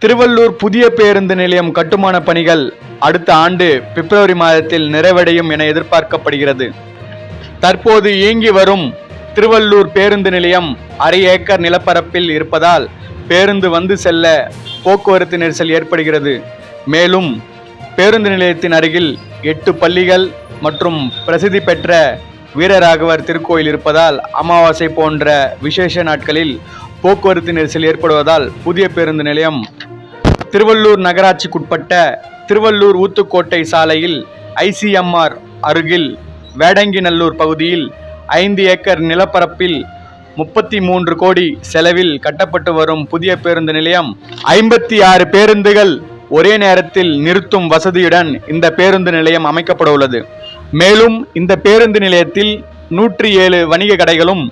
திருவள்ளூர் புதிய பேருந்து நிலையம் கட்டுமான பணிகள் அடுத்த ஆண்டு பிப்ரவரி மாதத்தில் நிறைவடையும் என எதிர்பார்க்கப்படுகிறது. தற்போது இயங்கி வரும் திருவள்ளூர் பேருந்து நிலையம் அரை ஏக்கர் நிலப்பரப்பில் இருப்பதால் பேருந்து வந்து செல்ல போக்குவரத்து நெரிசல் ஏற்படுகிறது. மேலும் பேருந்து நிலையத்தின் அருகில் 8 பள்ளிகள் மற்றும் பிரசித்தி பெற்ற வீரராகவர் திருக்கோயில் இருப்பதால் அமாவாசை போன்ற விசேஷ நாட்களில் போக்குவரத்து நெரிசல் ஏற்படுவதால் புதிய பேருந்து நிலையம் திருவள்ளூர் நகராட்சிக்குட்பட்ட திருவள்ளூர் ஊத்துக்கோட்டை சாலையில் ICMR அருகில் வேடங்கிநல்லூர் பகுதியில் 5 ஏக்கர் நிலப்பரப்பில் 33 கோடி செலவில் கட்டப்பட்டு வரும் புதிய பேருந்து நிலையம் 56 பேருந்துகள் ஒரே நேரத்தில் நிறுத்தும் வசதியுடன் இந்த பேருந்து நிலையம் அமைக்கப்பட உள்ளது. மேலும் இந்த பேருந்து நிலையத்தில் 107 வணிக கடைகளும்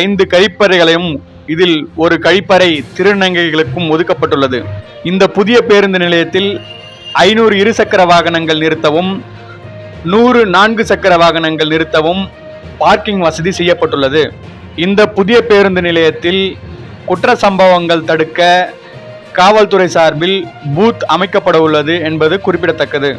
5 கழிப்பறைகளையும் இதில் ஒரு கழிப்பறை திருநங்கைகளுக்கும் ஒதுக்கப்பட்டுள்ளது. இந்த புதிய பேருந்து நிலையத்தில் 500 இருசக்கர வாகனங்கள் நிறுத்தவும் 100 4 சக்கர வாகனங்கள் நிறுத்தவும் பார்க்கிங் வசதி செய்யப்பட்டுள்ளது. இந்த புதிய பேருந்து நிலையத்தில் குற்ற சம்பவங்கள் தடுக்க காவல்துறை சார்பில் பூத் அமைக்கப்பட உள்ளது என்பது குறிப்பிடத்தக்கது.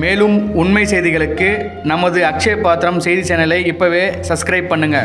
மேலும் உண்மை செய்திகளுக்கு நமது அக்ஷய பாத்திரம் செய்தி சேனலை இப்பவே சப்ஸ்கிரைப் பண்ணுங்க.